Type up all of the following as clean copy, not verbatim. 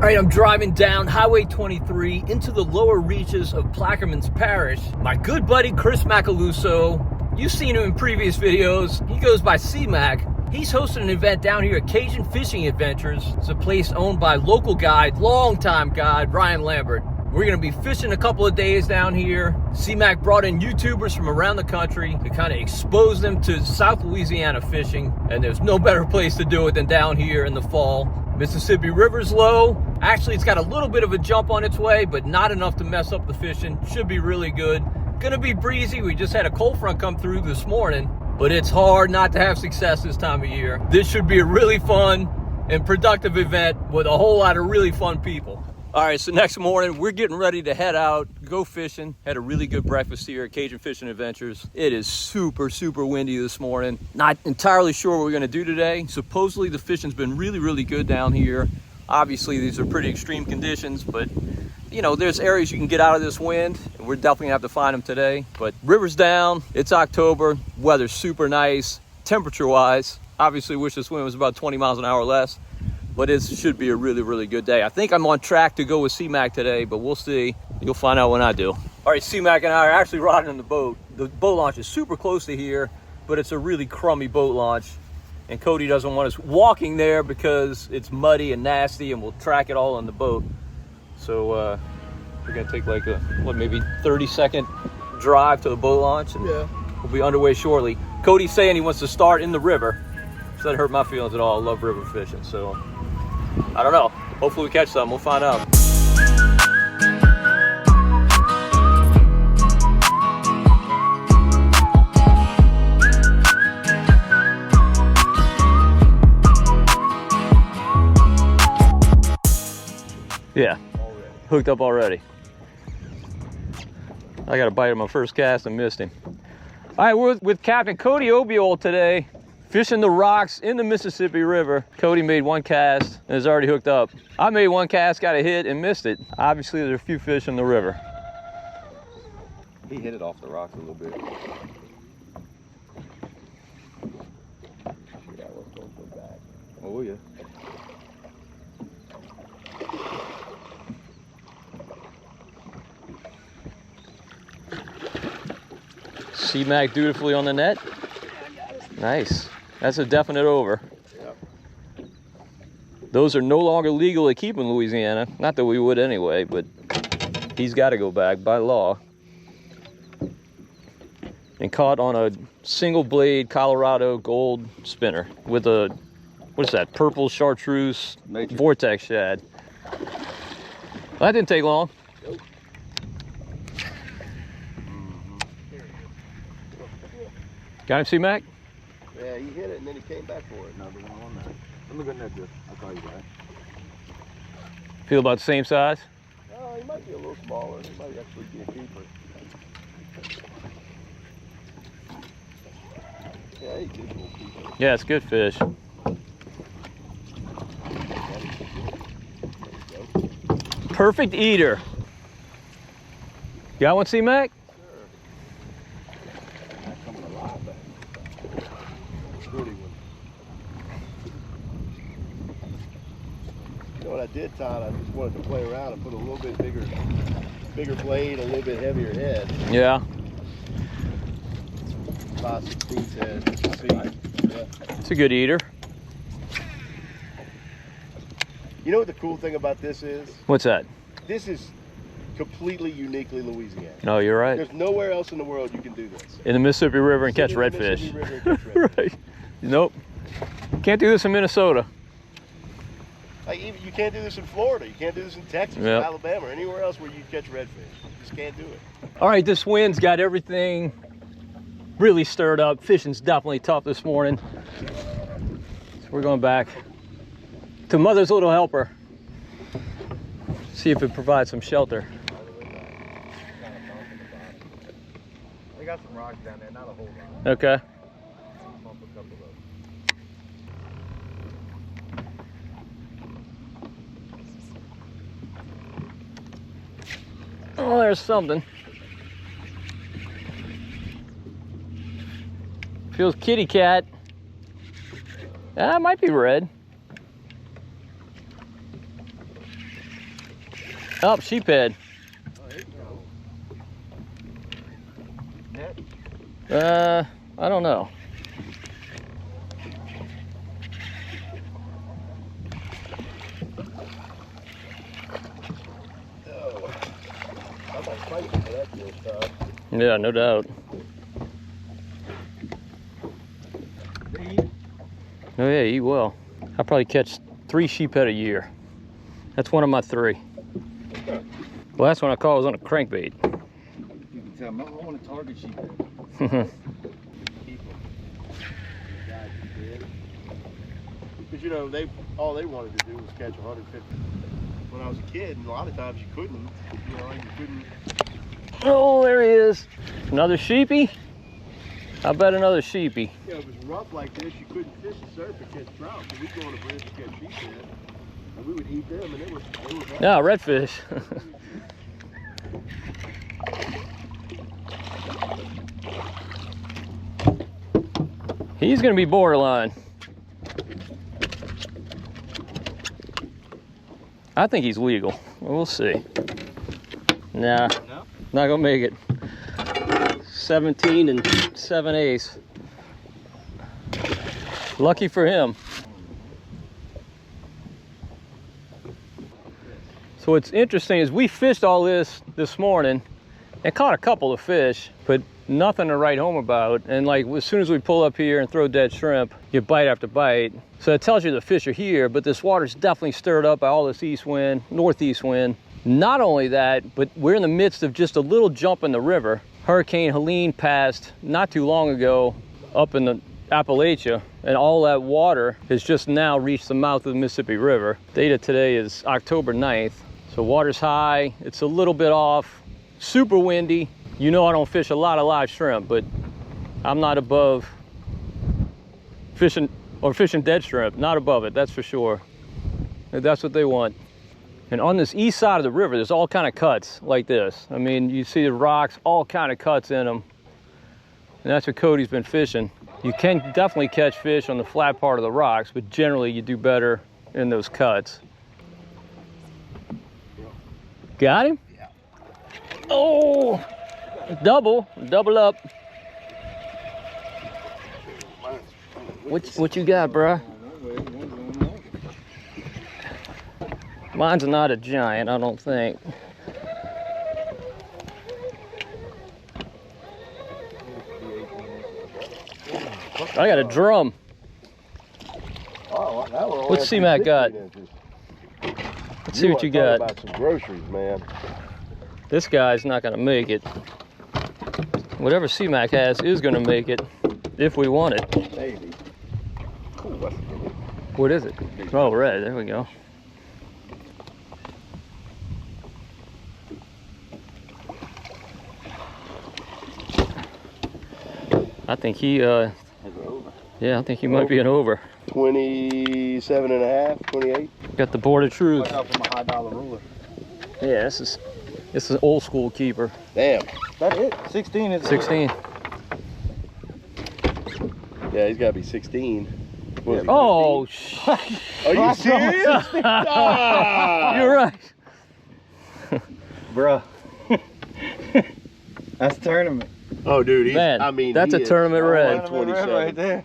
All right, I'm driving down Highway 23 into the lower reaches of Plaquemines Parish. My good buddy, Chris Macaluso, you've seen him in previous videos. He goes by C-Mac. He's hosting an event down here at Cajun Fishing Adventures. It's a place owned by local guide, longtime guide, Ryan Lambert. We're gonna be fishing a couple of days down here. C-Mac brought in YouTubers from around the country to kind of expose them to South Louisiana fishing. And there's no better place to do it than down here in the fall. Mississippi River's low. Actually, it's got a little bit of a jump on its way, but not enough to mess up the fishing. Should be really good. Gonna be breezy. We just had a cold front come through this morning, but it's hard not to have success this time of year. This should be a really fun and productive event with a whole lot of really fun people. All right, so next morning, we're getting ready to head out, go fishing. Had a really good breakfast here at Cajun Fishing Adventures. It is super, super windy this morning. Not entirely sure what we're gonna do today. Supposedly the fishing's been really, really good down here. Obviously, these are pretty extreme conditions, but you know, there's areas you can get out of this wind. And we're definitely gonna have to find them today. But river's down, it's October, weather's super nice, temperature-wise. Obviously, wish this wind was about 20 miles an hour less. But it should be a really, really good day. I think I'm on track to go with C-Mac today, but we'll see. You'll find out when I do. All right, C-Mac and I are actually riding in the boat. The boat launch is super close to here, but it's a really crummy boat launch. And Cody doesn't want us walking there because it's muddy and nasty, and we'll track it all on the boat. So we're gonna take like a, maybe 30-second drive to the boat launch, and we'll be underway shortly. Cody's saying he wants to start in the river. So that hurt my feelings at all. I love river fishing, so I don't know. Hopefully we catch something. We'll find out. Yeah, hooked up already. I got a bite of my first cast and missed him. All right, we're with Captain Cody Obiol today, fishing the rocks in the Mississippi River. Cody made one cast and is already hooked up. I made one cast, got a hit and missed it. Obviously, there's a few fish in the river. He hit it off the rocks a little bit. Yeah, let's go back. Oh yeah. C-Mac dutifully on the net. Nice. That's a definite over. Yep. Those are no longer legal to keep in Louisiana. Not that we would anyway, but he's got to go back by law. And caught on a single blade Colorado gold spinner with a, what is that, purple chartreuse vortex shad. Well, that didn't take long. Nope. Got him, C-Mac? Yeah, he hit it and then he came back for it. Another one on that. Let me go net this. I'll call you back. Feel about the same size? Oh, he might be a little smaller. He might actually be a keeper. Yeah, he's a good little keeper. Yeah, it's good fish. Perfect eater. Got one, C-Mac? You know what I did, Todd? I just wanted to play around and put a little bit bigger blade, a little bit heavier head. Yeah. 5/16 head. Yeah. It's a good eater. You know what the cool thing about this is? What's that? This is completely uniquely Louisiana. No, you're right. There's nowhere else in the world you can do this. In the Mississippi River and catch Sit in the redfish. Mississippi River and catch redfish. Right. Nope. Can't do this in Minnesota. Like, you can't do this in Florida. You can't do this in Texas, or Alabama, or anywhere else where you catch redfish. You just can't do it. All right, this wind's got everything really stirred up. Fishing's definitely tough this morning. So we're going back to Mother's Little Helper. See if it provides some shelter. We got some rocks down there, not a whole lot. Okay. Bump a couple of those. Oh, there's something. Feels kitty cat. That might be red. Oh, sheephead. I don't know. Oh, I might fight for that this time. Yeah, no doubt. Oh yeah, eat well. I probably catch 3 sheephead a year. That's one of my 3. Well, that's when I caught was on a crankbait. You can tell, I want to target sheephead. Because you know, all they wanted to do was catch 150. When I was a kid, and a lot of times you couldn't. You know, you couldn't. Oh, there he is. Another sheepy? I bet another sheepy. You know, if it was rough like this, you couldn't fish the surf and catch trout. So we'd go on a bridge and catch sheephead, and we would eat them, and they were Yeah, redfish. He's gonna be borderline. I think he's legal. We'll see. Nah, No? not gonna make it. 17 and 7/8. Lucky for him. So what's interesting is we fished all this morning and caught a couple of fish, but nothing to write home about. And like as soon as we pull up here and throw dead shrimp, you bite after bite. So it tells you the fish are here, but this water's definitely stirred up by all this east wind, northeast wind. Not only that, but we're in the midst of just a little jump in the river. Hurricane Helene passed not too long ago up in the Appalachia, and all that water has just now reached the mouth of the Mississippi River. Data today is October 9th. So water's high, it's a little bit off, super windy. You know I don't fish a lot of live shrimp, but I'm not above fishing dead shrimp, not above it, that's for sure. That's what they want. And on this east side of the river, there's all kind of cuts like this. I mean, you see the rocks, all kind of cuts in them. And that's what Cody's been fishing. You can definitely catch fish on the flat part of the rocks, but generally you do better in those cuts. Got him? Yeah. Oh, double up. What you got, bruh? Mine's not a giant, I don't think. I got a drum. Oh, that one What's C-Mac got? Let's see what you got. About some groceries, man. This guy's not gonna make it. Whatever C-Mac has is gonna make it if we want it. Maybe. Cool. That's good. What is it? Oh, red. There we go. I think he, yeah, I think he might be an over. 27 and a half, 28. Got the board of truth. Watch out for my $5 ruler. Yeah, this is an old school keeper. Damn. That it? 16 is 16. Yeah, he's got to be 16. What is he, Oh, 15? Are you serious? Ah! You're right. Bruh. That's tournament. Oh, dude, he's, Man, I mean, that's he a is tournament red. 27. Right there.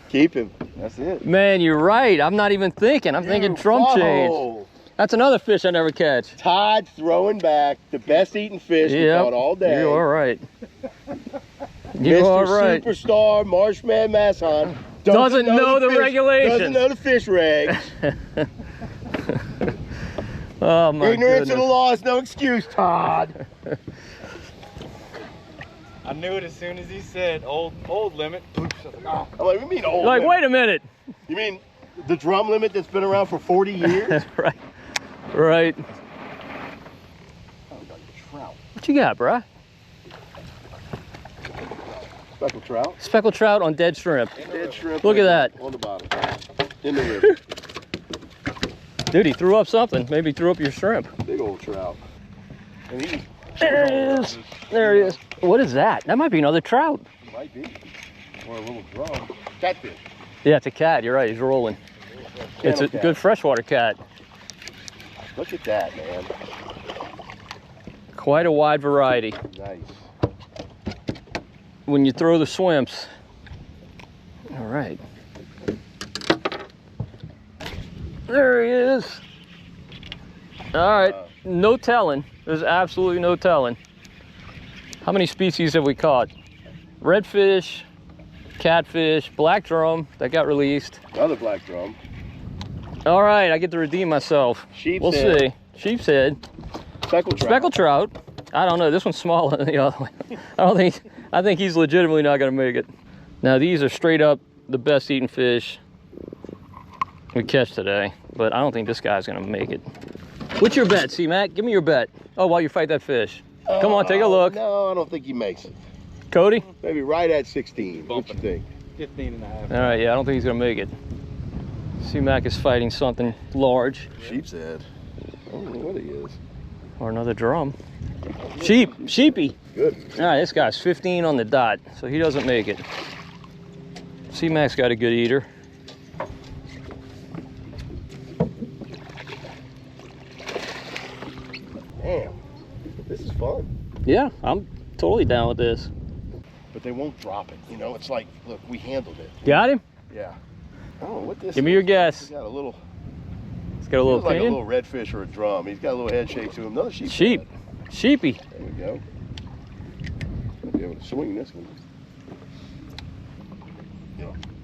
Keep him. That's it. Man, you're right. I'm not even thinking. I'm thinking drum change. Whoa. That's another fish I never catch. Todd throwing back the best eating fish we caught all day. You are right. You Mr. are right. Superstar Marshman Masson Doesn't know the regulations. Doesn't know the fish regs. Oh my Ignorance goodness. of the law is no excuse, Todd. I knew it as soon as he said old limit. Oops. I'm like, what do you mean old Like, limit? wait a minute. You mean the drum limit that's been around for 40 years? Right. Right. Oh, we got a trout. What you got, bruh? Speckled trout. Speckled trout on dead shrimp. Dead shrimp. Look at that. On the bottom. In the river. Dude, he threw up something. Maybe he threw up your shrimp. Big old trout. And he's There he is. There he is. What is that? That might be another trout. might be. Or a little drum. Catfish. Yeah, it's a cat. You're right. He's rolling. It's a Cat. good freshwater cat. Look at that, man. Quite a wide variety. Nice. When you throw the swimps. All right. There he is. All right, no telling. There's absolutely no telling. How many species have we caught? Redfish, catfish, black drum that got released. Another black drum. All right, I get to redeem myself. Sheep's We'll head. see. Sheep's head. Speckled trout. Speckled trout. I don't know. This one's smaller than the other one. I think he's legitimately not going to make it. Now these are straight up the best eating fish we catch today, but I don't think this guy's going to make it. What's your bet, C-Mac? Give me your bet. Oh, while you fight that fish. Come on, take a look. No, I don't think he makes it. Cody? Maybe right at 16. What you think? 15 and a half. All right, yeah, I don't think he's going to make it. C-Mac is fighting something large. Sheep's head. I don't know what he is. Or another drum. Sheepy. Good. All right, this guy's 15 on the dot, so he doesn't make it. C-Mac's got a good eater. Damn. This is fun. Yeah, I'm totally down with this. But they won't drop it. You know, it's like, look, we handled it. Got him? Yeah. I don't know what this Give me your guess. He's got a little, He's got a little like a opinion. little redfish or a drum. He's got a little head shape to him. Another sheep. Sheep. head. Sheepy. There we go. I'll be able to swing this one.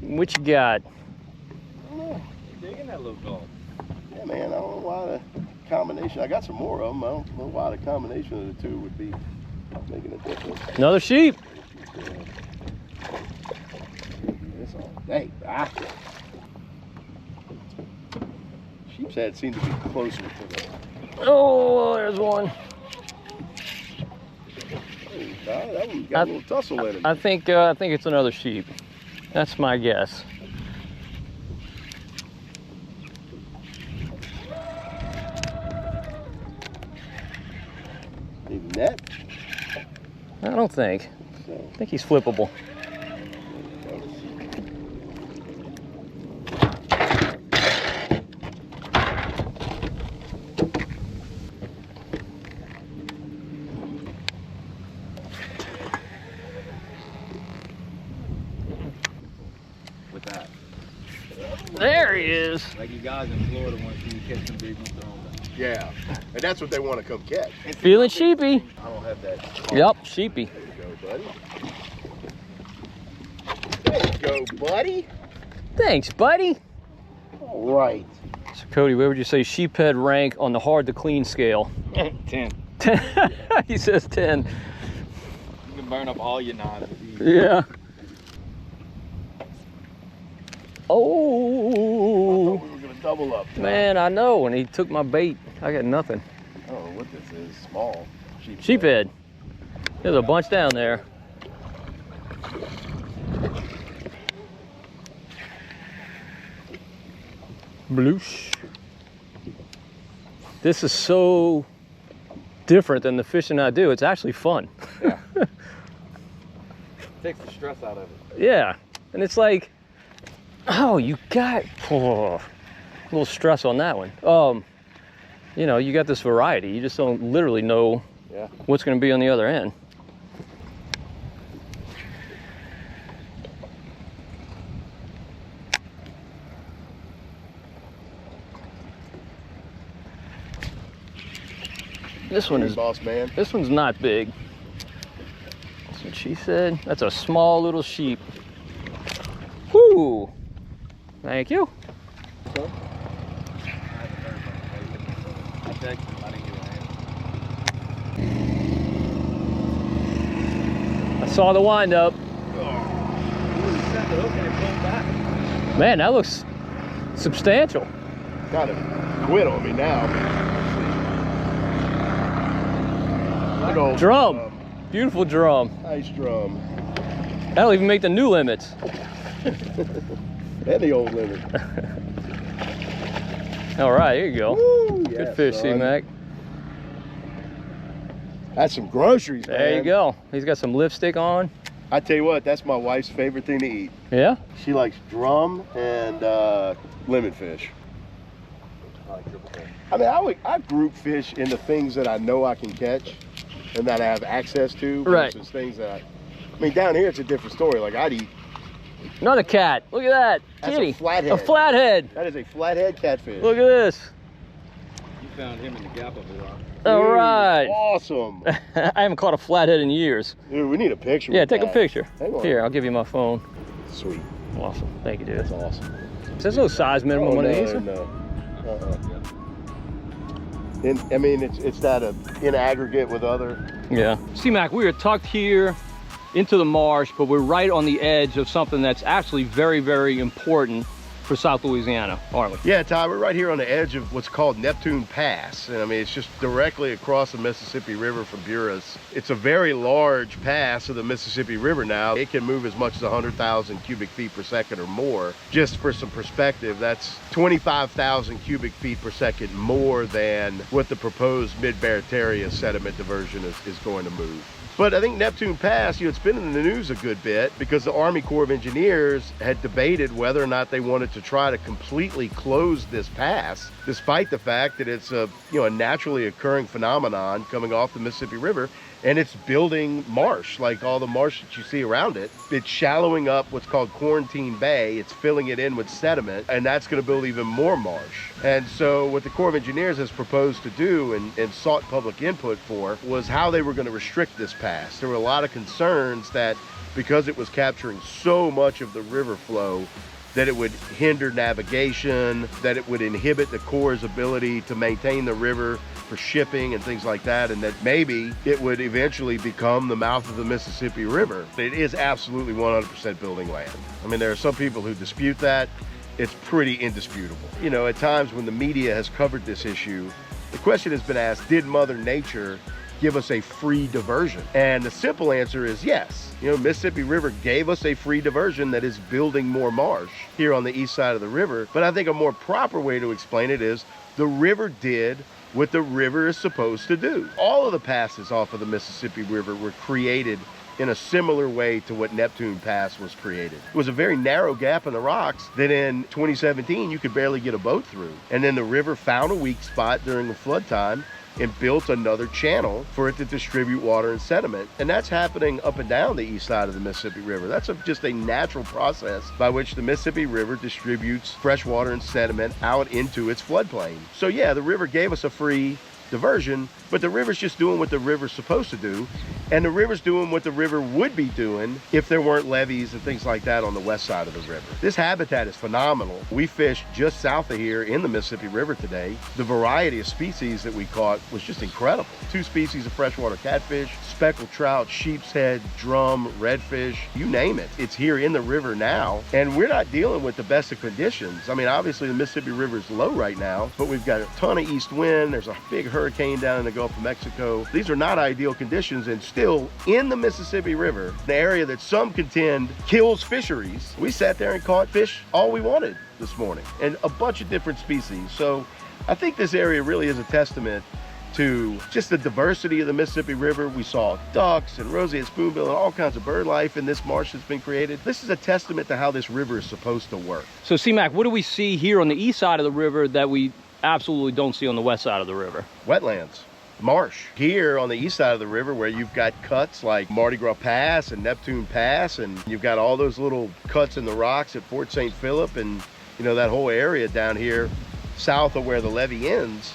What you got? I don't know. Digging that little dog. Yeah, man, I don't know why the combination. I got some more of them. I don't know why the combination of the two would be making a difference. Another sheep. This all day. Ah. Sheep's head seemed to be closer to the. Oh, there's one. That one got a little tussle in it. I think it's another sheep. That's my guess. Need a net? I don't think. So, I think he's flippable. With that. There he is. Like you guys in Florida want to see you catch some big ones, throw them back. yeah, and that's what they want to come catch. Feeling sheepy. I don't have that. Yep, sheepy. There you go, buddy. There you go, buddy. Thanks, buddy. All right. So Cody, where would you say sheephead rank on the hard to clean scale? 10. 10. He says 10. You can burn up all your knives. Yeah. I Oh, thought we were gonna double up. man, I know. When he took my bait, I got nothing. I don't know what this is. Small. Sheephead. There's a bunch down there. Bloosh. This is so different than the fishing I do. It's actually fun. Yeah. Takes the stress out of it. Yeah. And it's like, oh, you got a little stress on that one. You know, you got this variety. You just don't literally know Yeah. what's going to be on the other end. This one is, boss man. this one's not big. That's what she said. That's a small little sheep. Whoo! Thank you. I texted him, I didn't get an answer. I saw the wind up. Man, that looks substantial. Got to quit on me now. Big old Drum. Beautiful drum. Nice drum. That'll even make the new limits. And the old limit. All right, here you go. Woo, Good yeah, fish, son. C-Mac. That's some groceries, man. There you go. He's got some lipstick on. I tell you what, that's my wife's favorite thing to eat. Yeah? She likes drum and lemon fish. I like triple fish. I mean, I group fish into things that I know I can catch and that I have access to versus things that I mean, down here it's a different story. Like I'd eat. Another cat. Look at that. That's Kitty. a flathead. A flathead. That is a flathead catfish. Look at this. You found him in the gap of the rock. All right. Awesome. I haven't caught a flathead in years. Dude, we need a picture. Yeah, with take that. a picture. Hang on. Here, I'll give you my phone. Sweet. Awesome. Thank you, dude. That's awesome. There's no size minimum on these. No. And, I mean, it's that in aggregate with other. Yeah. C-Mac, we are tucked here into the marsh, but we're right on the edge of something that's actually very, very important for South Louisiana, aren't we? Yeah, Ty, we're right here on the edge of what's called Neptune Pass. And I mean, it's just directly across the Mississippi River from Buras. It's a very large pass of the Mississippi River now. It can move as much as 100,000 cubic feet per second or more. Just for some perspective, that's 25,000 cubic feet per second more than what the proposed Mid-Barataria sediment diversion is going to move. But I think Neptune Pass, it's been in the news a good bit because the Army Corps of Engineers had debated whether or not they wanted to try to completely close this pass, despite the fact that it's a naturally occurring phenomenon coming off the Mississippi River, and it's building marsh, like all the marsh that you see around it. It's shallowing up what's called Quarantine Bay. It's filling it in with sediment, and that's going to build even more marsh. And so what the Corps of Engineers has proposed to do and sought public input for was how they were going to restrict this pass. There were a lot of concerns that because it was capturing so much of the river flow, that it would hinder navigation, that it would inhibit the Corps' ability to maintain the river for shipping and things like that, and that maybe it would eventually become the mouth of the Mississippi River. It is absolutely 100% building land. I mean, there are some people who dispute that. It's pretty indisputable. At times when the media has covered this issue, the question has been asked, did Mother Nature give us a free diversion? And the simple answer is yes. Mississippi River gave us a free diversion that is building more marsh here on the east side of the river. But I think a more proper way to explain it is the river did what the river is supposed to do. All of the passes off of the Mississippi River were created in a similar way to what Neptune Pass was created. It was a very narrow gap in the rocks that in 2017 you could barely get a boat through. And then the river found a weak spot during the flood time and built another channel for it to distribute water and sediment. And that's happening up and down the east side of the Mississippi River. That's just a natural process by which the Mississippi River distributes fresh water and sediment out into its floodplain. So yeah, the river gave us a free diversion, but the river's just doing what the river's supposed to do, and the river's doing what the river would be doing if there weren't levees and things like that on the west side of the river. This habitat is phenomenal. We fished just south of here in the Mississippi River today. The variety of species that we caught was just incredible. 2 species of freshwater catfish, speckled trout, sheep's head, drum, redfish, you name it. It's here in the river now, and we're not dealing with the best of conditions. I mean, obviously the Mississippi River is low right now, but we've got a ton of east wind. There's a big hurricane down in the Gulf of Mexico. These are not ideal conditions, and still in the Mississippi River, the area that some contend kills fisheries, we sat there and caught fish all we wanted this morning, and a bunch of different species. So I think this area really is a testament to just the diversity of the Mississippi River. We saw ducks and roseate spoonbill and all kinds of bird life in this marsh that's been created. This is a testament to how this river is supposed to work. So C-Mac, what do we see here on the east side of the river that we absolutely don't see on the west side of the river? Wetlands. Marsh. Here on the east side of the river, where you've got cuts like Mardi Gras Pass and Neptune Pass, and you've got all those little cuts in the rocks at Fort St. Philip, and that whole area down here south of where the levee ends,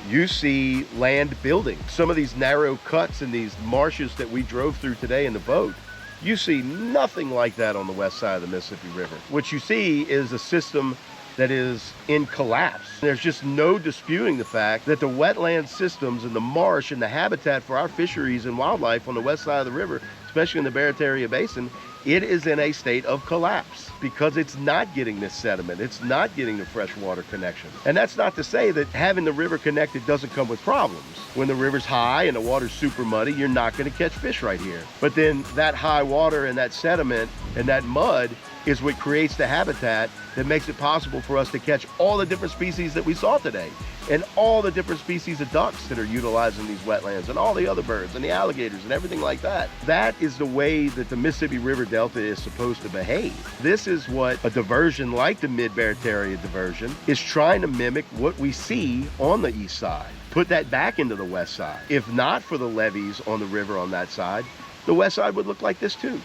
you see land building. Some of these narrow cuts in these marshes that we drove through today in the boat, you see nothing like that on the west side of the Mississippi River. What you see is a system that is in collapse. There's just no disputing the fact that the wetland systems and the marsh and the habitat for our fisheries and wildlife on the west side of the river, especially in the Barataria Basin, it is in a state of collapse because it's not getting this sediment. It's not getting the freshwater connection. And that's not to say that having the river connected doesn't come with problems. When the river's high and the water's super muddy, you're not going to catch fish right here. But then that high water and that sediment and that mud is what creates the habitat that makes it possible for us to catch all the different species that we saw today, and all the different species of ducks that are utilizing these wetlands, and all the other birds and the alligators and everything like that. That is the way that the Mississippi River Delta is supposed to behave. This is what a diversion like the Mid-Barataria diversion is trying to mimic what we see on the east side. Put that back into the west side. If not for the levees on the river on that side, the west side would look like this too.